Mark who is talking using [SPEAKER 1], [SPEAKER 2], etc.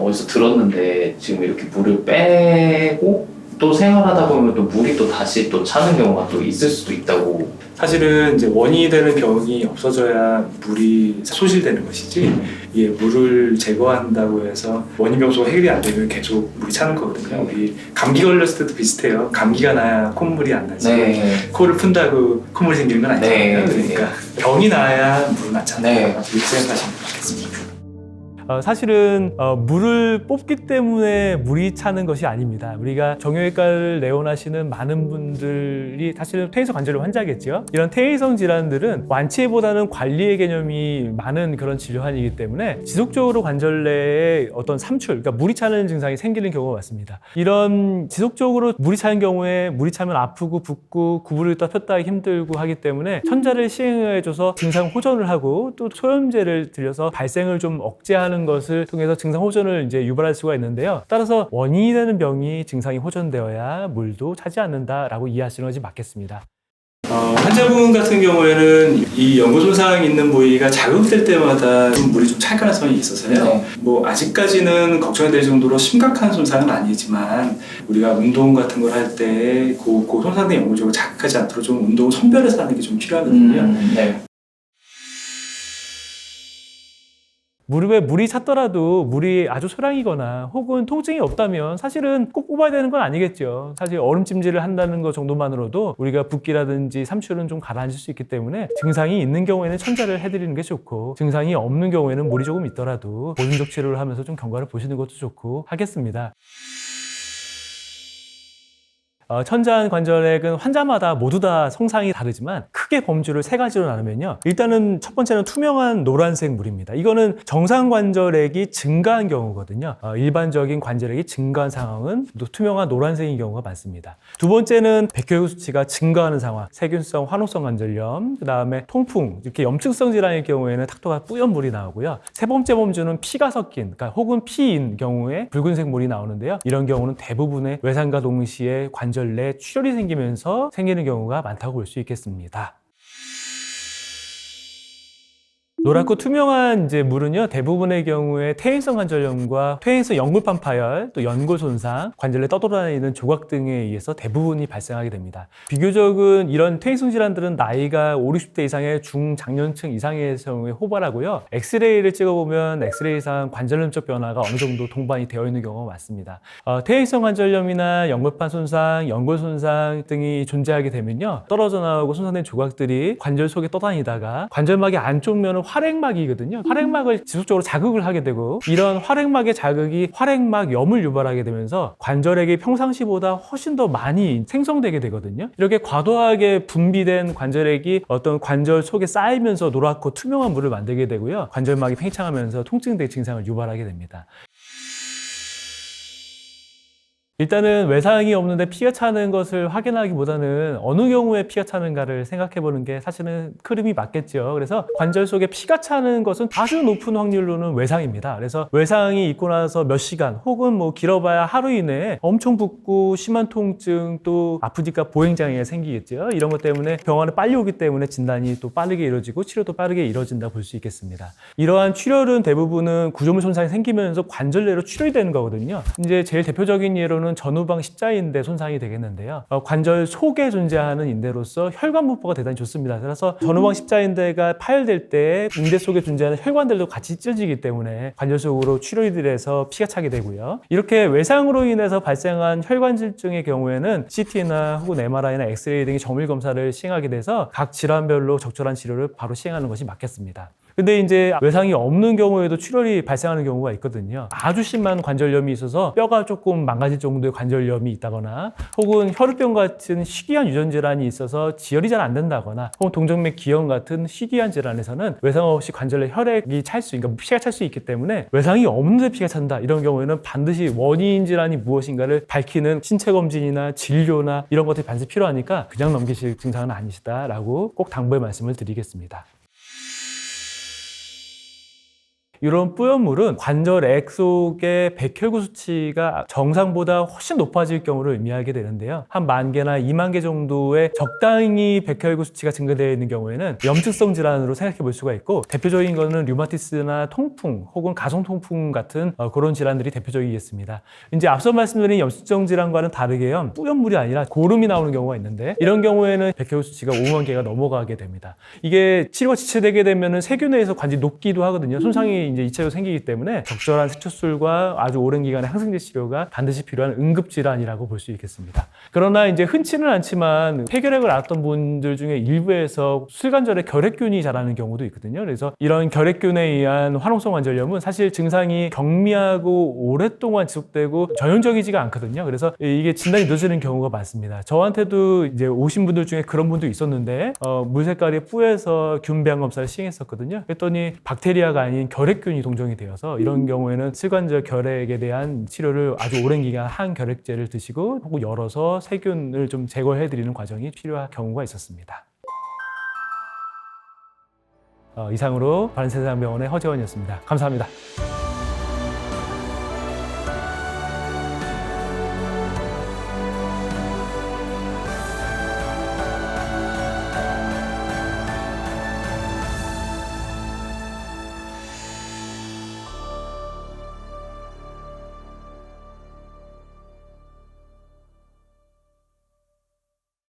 [SPEAKER 1] 어디서 들었는데 지금 이렇게 물을 빼고 또 생활하다 보면 또 물이 또 다시 또 차는 경우가 또 있을 수도 있다고.
[SPEAKER 2] 사실은 이제 원인이 되는 병이 없어져야 물이 소실되는 것이지, 이게 물을 제거한다고 해서 원인 병소가 해결이 안 되면 계속 물이 차는 거거든요. 우리 감기 걸렸을 때도 비슷해요. 감기가 나야 콧물이 안 나지.
[SPEAKER 1] 네.
[SPEAKER 2] 코를 푼다고 콧물이 생기는 건 아니잖아요.
[SPEAKER 1] 네.
[SPEAKER 2] 그러니까 병이 나야 물은 안 찬다.
[SPEAKER 1] 네.
[SPEAKER 2] 이렇게 생각하시면 좋겠습니다.
[SPEAKER 3] 사실은 물을 뽑기 때문에 물이 차는 것이 아닙니다. 우리가 정형외과를 내원하시는 많은 분들이 사실은 퇴행성 관절염 환자겠죠. 이런 퇴행성 질환들은 완치보다는 관리의 개념이 많은 그런 질환이기 때문에 지속적으로 관절 내에 어떤 삼출, 그러니까 물이 차는 증상이 생기는 경우가 많습니다. 이런 지속적으로 물이 차는 경우에 물이 차면 아프고 붓고 구부렸다 폈다 힘들고 하기 때문에 천자를 시행해줘서 증상 호전을 하고 또 소염제를 들여서 발생을 좀 억제하는 것을 통해서 증상 호전을 이제 유발할 수가 있는데요. 따라서 원인이 되는 병이 증상이 호전되어야 물도 차지 않는다라고 이해하시는 것이 맞겠습니다.
[SPEAKER 2] 환자분 같은 경우에는 이 연골 손상이 있는 부위가 자극될 때마다 좀 물이 좀 찰 가능성이 있어서요.
[SPEAKER 1] 네.
[SPEAKER 2] 뭐 아직까지는 걱정이 될 정도로 심각한 손상은 아니지만 우리가 운동 같은 걸 할 때 그 손상된 연골 쪽을 자극하지 않도록 좀 운동 선별해서 하는 게 좀 필요하거든요.
[SPEAKER 1] 네.
[SPEAKER 3] 무릎에 물이 찼더라도 물이 아주 소량이거나 혹은 통증이 없다면 사실은 꼭 뽑아야 되는 건 아니겠죠. 사실 얼음찜질을 한다는 것 정도만으로도 우리가 붓기라든지 삼출은 좀 가라앉을 수 있기 때문에 증상이 있는 경우에는 천자를 해드리는 게 좋고 증상이 없는 경우에는 물이 조금 있더라도 보존적 치료를 하면서 좀 경과를 보시는 것도 좋고 하겠습니다. 천자한 관절액은 환자마다 모두 다 성상이 다르지만 크게 범주를 세 가지로 나누면요. 일단은 첫 번째는 투명한 노란색 물입니다. 이거는 정상 관절액이 증가한 경우거든요. 일반적인 관절액이 증가한 상황은 또 투명한 노란색인 경우가 많습니다. 두 번째는 백혈구 수치가 증가하는 상황, 세균성 화농성 관절염, 그 다음에 통풍, 이렇게 염증성 질환일 경우에는 탁도가 뿌연 물이 나오고요. 세 번째 범주는 피가 섞인, 그러니까 혹은 피인 경우에 붉은색 물이 나오는데요. 이런 경우는 대부분의 외상과 동시에 관절 내 출혈이 생기면서 생기는 경우가 많다고 볼 수 있겠습니다. 노랗고 투명한 이제 물은요, 대부분의 경우에 퇴행성 관절염과 퇴행성 연골판 파열, 또 연골 손상, 관절에 떠돌아다니는 조각 등에 의해서 대부분이 발생하게 됩니다. 비교적은 이런 퇴행성 질환들은 나이가 50, 60대 이상의 중장년층 이상의 경우에 호발하고요. 엑스레이를 찍어보면 엑스레이상 관절염적 변화가 어느 정도 동반이 되어 있는 경우가 많습니다. 퇴행성 관절염이나 연골판 손상, 연골 손상 등이 존재하게 되면요, 떨어져 나오고 손상된 조각들이 관절 속에 떠다니다가 관절막의 안쪽 면은 활액막이거든요. 활액막을 지속적으로 자극을 하게 되고 이런 활액막의 자극이 활액막염을 유발하게 되면서 관절액이 평상시보다 훨씬 더 많이 생성되게 되거든요. 이렇게 과도하게 분비된 관절액이 어떤 관절 속에 쌓이면서 노랗고 투명한 물을 만들게 되고요. 관절막이 팽창하면서 통증 등 증상을 유발하게 됩니다. 일단은 외상이 없는데 피가 차는 것을 확인하기보다는 어느 경우에 피가 차는가를 생각해 보는 게 사실은 흐름이 맞겠죠. 그래서 관절 속에 피가 차는 것은 아주 높은 확률로는 외상입니다. 그래서 외상이 있고 나서 몇 시간 혹은 뭐 길어봐야 하루 이내에 엄청 붓고 심한 통증 또 아프니까 보행장애가 생기겠죠. 이런 것 때문에 병원에 빨리 오기 때문에 진단이 또 빠르게 이루어지고 치료도 빠르게 이루어진다고 볼 수 있겠습니다. 이러한 출혈은 대부분은 구조물 손상이 생기면서 관절 내로 출혈이 되는 거거든요. 이제 제일 대표적인 예로는 전후방 십자인대 손상이 되겠는데요. 관절 속에 존재하는 인대로서 혈관 분포가 대단히 좋습니다. 그래서 전후방 십자인대가 파열될 때 인대 속에 존재하는 혈관들도 같이 찢어지기 때문에 관절 속으로 출혈이 돼서 피가 차게 되고요. 이렇게 외상으로 인해서 발생한 혈관질증의 경우에는 CT나 혹은 MRI나 엑스레이 등의 정밀 검사를 시행하게 돼서 각 질환별로 적절한 치료를 바로 시행하는 것이 맞겠습니다. 근데 이제 외상이 없는 경우에도 출혈이 발생하는 경우가 있거든요. 아주 심한 관절염이 있어서 뼈가 조금 망가질 정도의 관절염이 있다거나 혹은 혈우병 같은 희귀한 유전 질환이 있어서 지혈이 잘 안 된다거나 혹은 동정맥 기형 같은 희귀한 질환에서는 외상 없이 관절에 혈액이 찰 수, 그러니까 피가 찰 수 있기 때문에 외상이 없는데 피가 찬다 이런 경우에는 반드시 원인 질환이 무엇인가를 밝히는 신체 검진이나 진료나 이런 것들이 반드시 필요하니까 그냥 넘기실 증상은 아니시다라고 꼭 당부의 말씀을 드리겠습니다. 이런 뿌연물은 관절액 속의 백혈구 수치가 정상보다 훨씬 높아질 경우를 의미하게 되는데요. 한 10,000개나 20,000개 정도의 적당히 백혈구 수치가 증가되어 있는 경우에는 염증성 질환으로 생각해 볼 수가 있고, 대표적인 거는 류마티스나 통풍 혹은 가성통풍 같은 그런 질환들이 대표적이겠습니다. 이제 앞서 말씀드린 염증성 질환과는 다르게요, 뿌연물이 아니라 고름이 나오는 경우가 있는데, 이런 경우에는 백혈구 수치가 50,000개가 넘어가게 됩니다. 이게 치료가 지체되게 되면 세균에서 관절이 녹기도 하거든요. 손상이 이제 이체로 생기기 때문에 적절한 세척술과 아주 오랜 기간의 항생제 치료가 반드시 필요한 응급질환이라고 볼 수 있겠습니다. 그러나 이제 흔치는 않지만 폐결핵을 앓았던 분들 중에 일부에서 술관절에 결핵균이 자라는 경우도 있거든요. 그래서 이런 결핵균에 의한 화농성 관절염은 사실 증상이 경미하고 오랫동안 지속되고 전형적이지가 않거든요. 그래서 이게 진단이 늦어지는 경우가 많습니다. 저한테도 이제 오신 분들 중에 그런 분도 있었는데 물 색깔이 뿌에서 균배양 검사를 시행했었거든요. 그랬더니 박테리아가 아닌 결핵균이 동정이 되어서 이런 경우에는 슬관절 결핵에 대한 치료를 아주 오랜 기간 항결핵제를 드시고 혹은 열어서 세균을 좀 제거해드리는 과정이 필요한 경우가 있었습니다. 이상으로 바른세상병원의 허재원이었습니다. 감사합니다.